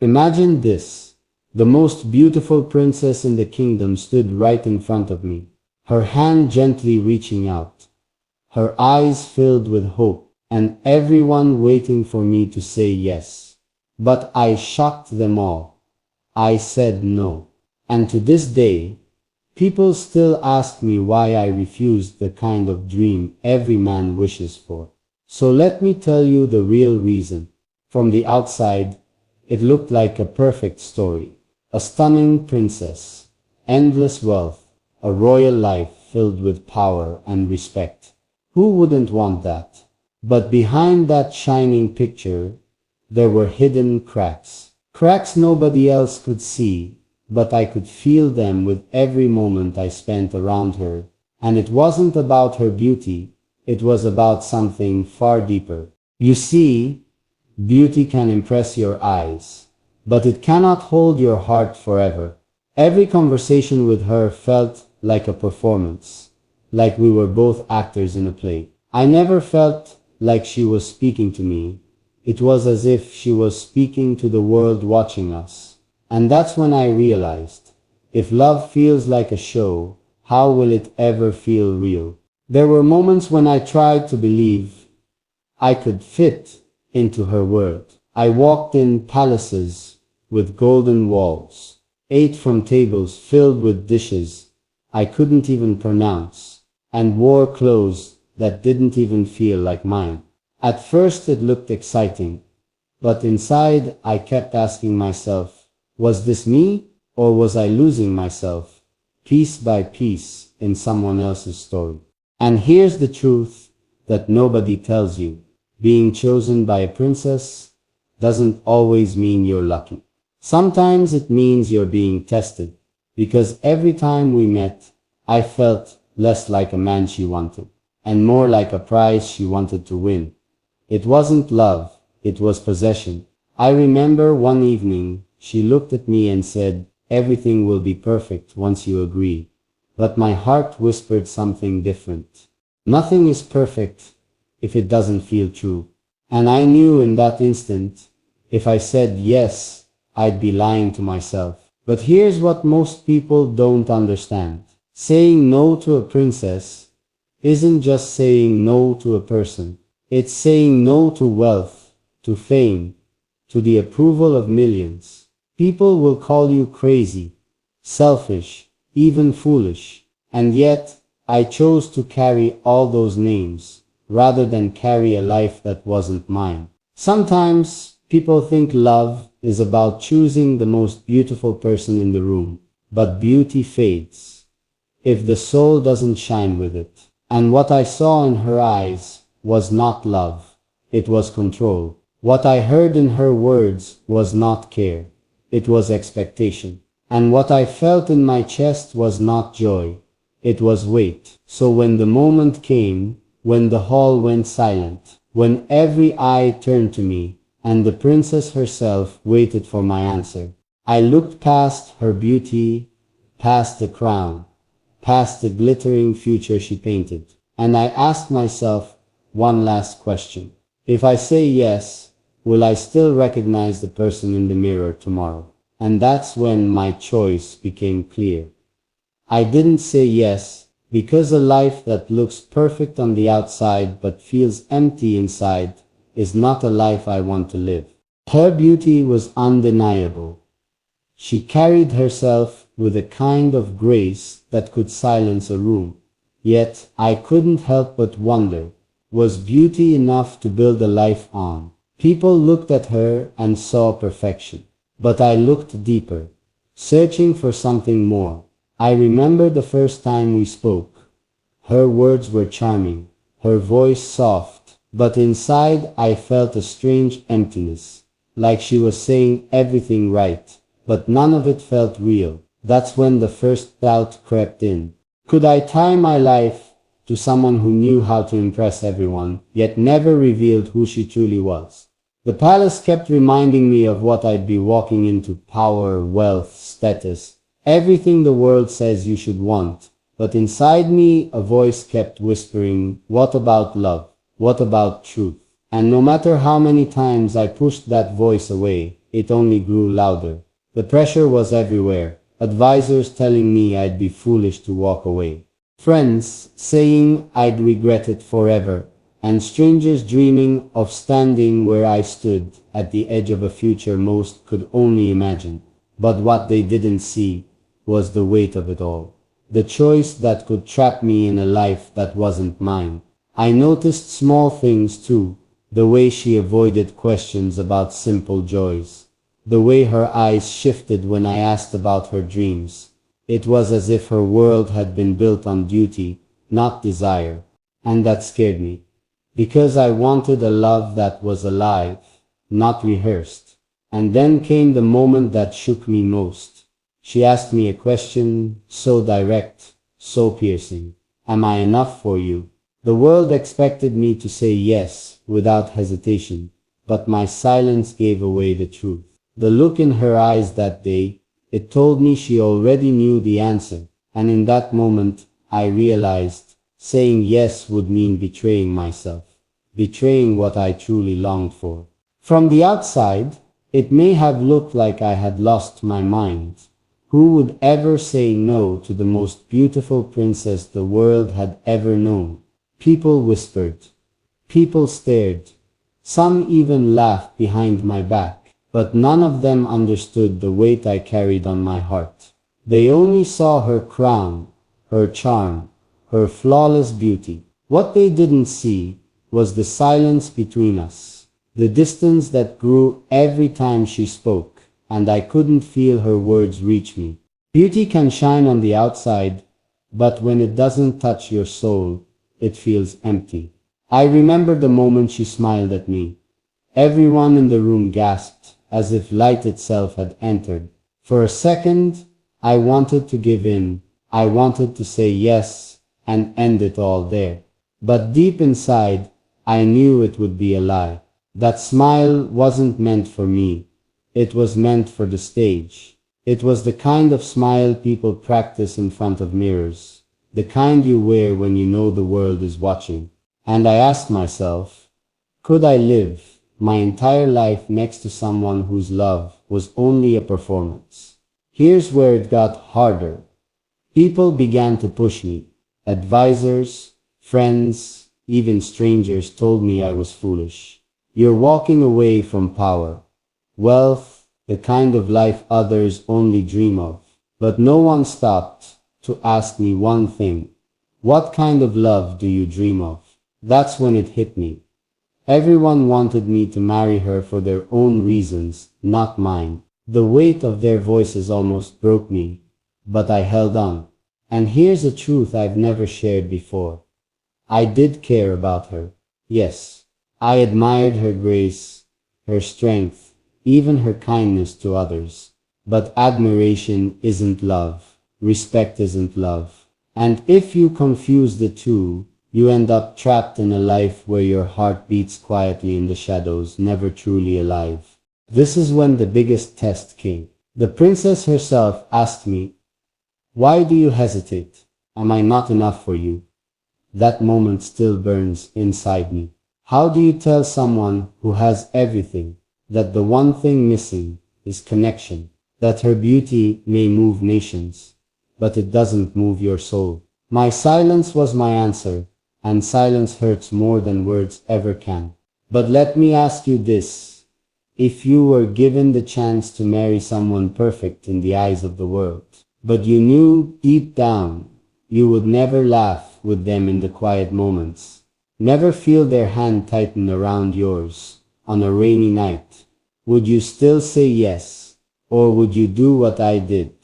Imagine this. The most beautiful princess in the kingdom stood right in front of me, her hand gently reaching out, her eyes filled with hope, and everyone waiting for me to say yes. But I shocked them all. I said no. And to this day, people still ask me why I refused the kind of dream every man wishes for. So let me tell you the real reason. From the outside, it looked like a perfect story. A stunning princess, endless wealth, a royal life filled with power and respect. Who wouldn't want that? But behind that shining picture, there were hidden cracks. Cracks nobody else could see, but I could feel them with every moment I spent around her. And it wasn't about her beauty, it was about something far deeper. You see, beauty can impress your eyes, but it cannot hold your heart forever. Every conversation with her felt like a performance, like we were both actors in a play. I never felt like she was speaking to me. It was as if she was speaking to the world watching us. And that's when I realized, if love feels like a show, how will it ever feel real? There were moments when I tried to believe I could fit into her world. I walked in palaces with golden walls, ate from tables filled with dishes I couldn't even pronounce, and wore clothes that didn't even feel like mine. At first it looked exciting, but inside I kept asking myself, was this me, or was I losing myself, piece by piece, in someone else's story? And here's the truth that nobody tells you. Being chosen by a princess doesn't always mean you're lucky. Sometimes it means you're being tested, because every time we met, I felt less like a man she wanted, and more like a prize she wanted to win. It wasn't love, it was possession. I remember one evening, she looked at me and said, "Everything will be perfect once you agree." But my heart whispered something different. Nothing is perfect if it doesn't feel true. And I knew in that instant, if I said yes, I'd be lying to myself. But here's what most people don't understand. Saying no to a princess isn't just saying no to a person. It's saying no to wealth, to fame, to the approval of millions. People will call you crazy, selfish, even foolish. And yet, I chose to carry all those names, rather than carry a life that wasn't mine. Sometimes, people think love is about choosing the most beautiful person in the room, but beauty fades if the soul doesn't shine with it. And what I saw in her eyes was not love, it was control. What I heard in her words was not care, it was expectation. And what I felt in my chest was not joy, it was weight. So when the moment came, when the hall went silent, when every eye turned to me, and the princess herself waited for my answer, I looked past her beauty, past the crown, past the glittering future she painted, and I asked myself one last question. If I say yes, will I still recognize the person in the mirror tomorrow? And that's when my choice became clear. I didn't say yes because a life that looks perfect on the outside but feels empty inside is not a life I want to live. Her beauty was undeniable. She carried herself with a kind of grace that could silence a room. Yet I couldn't help but wonder, was beauty enough to build a life on? People looked at her and saw perfection. But I looked deeper, searching for something more. I remember the first time we spoke. Her words were charming, her voice soft, but inside I felt a strange emptiness, like she was saying everything right, but none of it felt real. That's when the first doubt crept in. Could I tie my life to someone who knew how to impress everyone, yet never revealed who she truly was? The palace kept reminding me of what I'd be walking into: power, wealth, status, everything the world says you should want. But inside me, a voice kept whispering, what about love? What about truth? And no matter how many times I pushed that voice away, it only grew louder. The pressure was everywhere, advisors telling me I'd be foolish to walk away, friends saying I'd regret it forever, and strangers dreaming of standing where I stood at the edge of a future most could only imagine. But what they didn't see was the weight of it all. The choice that could trap me in a life that wasn't mine. I noticed small things too, the way she avoided questions about simple joys, the way her eyes shifted when I asked about her dreams. It was as if her world had been built on duty, not desire, and that scared me, because I wanted a love that was alive, not rehearsed. And then came the moment that shook me most. She asked me a question, so direct, so piercing. Am I enough for you? The world expected me to say yes, without hesitation, but my silence gave away the truth. The look in her eyes that day, it told me she already knew the answer, and in that moment, I realized saying yes would mean betraying myself, betraying what I truly longed for. From the outside, it may have looked like I had lost my mind. Who would ever say no to the most beautiful princess the world had ever known? People whispered. People stared. Some even laughed behind my back, but none of them understood the weight I carried on my heart. They only saw her crown, her charm, her flawless beauty. What they didn't see was the silence between us, the distance that grew every time she spoke, and I couldn't feel her words reach me. Beauty can shine on the outside, but when it doesn't touch your soul, it feels empty. I remember the moment she smiled at me. Everyone in the room gasped, as if light itself had entered. For a second, I wanted to give in. I wanted to say yes and end it all there. But deep inside, I knew it would be a lie. That smile wasn't meant for me. It was meant for the stage. It was the kind of smile people practice in front of mirrors, the kind you wear when you know the world is watching. And I asked myself, could I live my entire life next to someone whose love was only a performance? Here's where it got harder. People began to push me. Advisors, friends, even strangers told me I was foolish. You're walking away from power, wealth, the kind of life others only dream of. But no one stopped to ask me one thing. What kind of love do you dream of? That's when it hit me. Everyone wanted me to marry her for their own reasons, not mine. The weight of their voices almost broke me, but I held on. And here's a truth I've never shared before. I did care about her. Yes, I admired her grace, her strength, even her kindness to others. But admiration isn't love. Respect isn't love. And if you confuse the two, you end up trapped in a life where your heart beats quietly in the shadows, never truly alive. This is when the biggest test came. The princess herself asked me, why do you hesitate? Am I not enough for you? That moment still burns inside me. How do you tell someone who has everything that the one thing missing is connection, that her beauty may move nations, but it doesn't move your soul? My silence was my answer, and silence hurts more than words ever can. But let me ask you this. If you were given the chance to marry someone perfect in the eyes of the world, but you knew deep down you would never laugh with them in the quiet moments, never feel their hand tighten around yours on a rainy night, would you still say yes? Or would you do what I did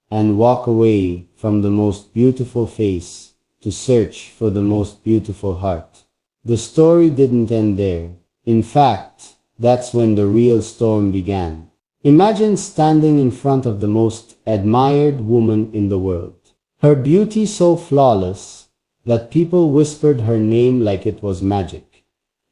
and walk away from the most beautiful face to search for the most beautiful heart? The story didn't end there. In fact, that's when the real storm began. Imagine standing in front of the most admired woman in the world. Her beauty so flawless that people whispered her name like it was magic.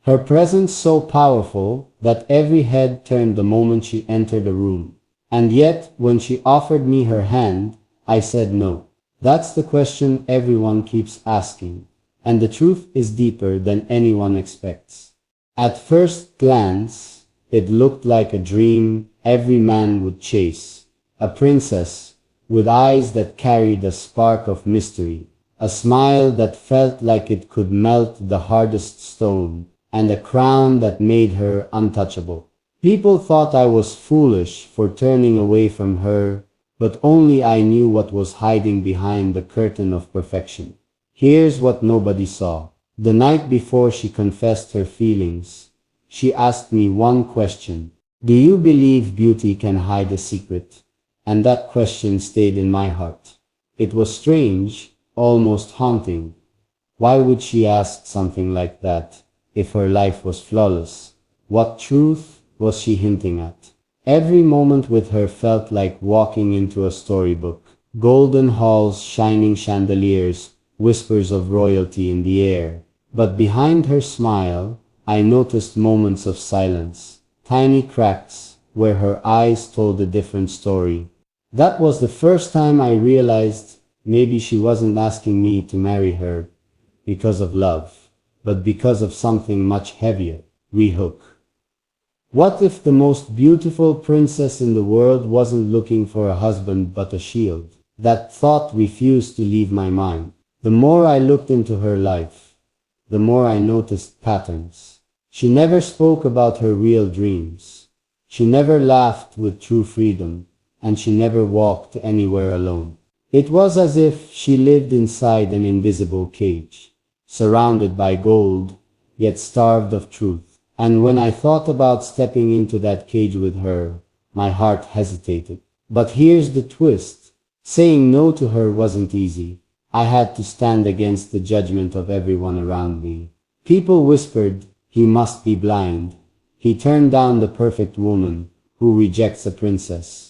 Her presence so powerful that every head turned the moment she entered a room. And yet, when she offered me her hand, I said no. That's the question everyone keeps asking, and the truth is deeper than anyone expects. At first glance, It looked like a dream every man would chase. A princess, with eyes that carried a spark of mystery, a smile that felt like it could melt the hardest stone, and a crown that made her untouchable. People thought I was foolish for turning away from her, but only I knew what was hiding behind the curtain of perfection. Here's what nobody saw. The night before she confessed her feelings, she asked me one question. Do you believe beauty can hide a secret? And that question stayed in my heart. It was strange, almost haunting. Why would she ask something like that, if her life was flawless? What truth was she hinting at? Every moment with her felt like walking into a storybook. Golden halls, shining chandeliers, whispers of royalty in the air. But behind her smile, I noticed moments of silence, tiny cracks where her eyes told a different story. That was the first time I realized maybe she wasn't asking me to marry her because of love, but because of something much heavier. Rehook. What if the most beautiful princess in the world wasn't looking for a husband but a shield? That thought refused to leave my mind. The more I looked into her life, the more I noticed patterns. She never spoke about her real dreams. She never laughed with true freedom, and she never walked anywhere alone. It was as if she lived inside an invisible cage, surrounded by gold, yet starved of truth. And when I thought about stepping into that cage with her, my heart hesitated. But here's the twist. Saying no to her wasn't easy. I had to stand against the judgment of everyone around me. People whispered, he must be blind. He turned down the perfect woman who rejects a princess.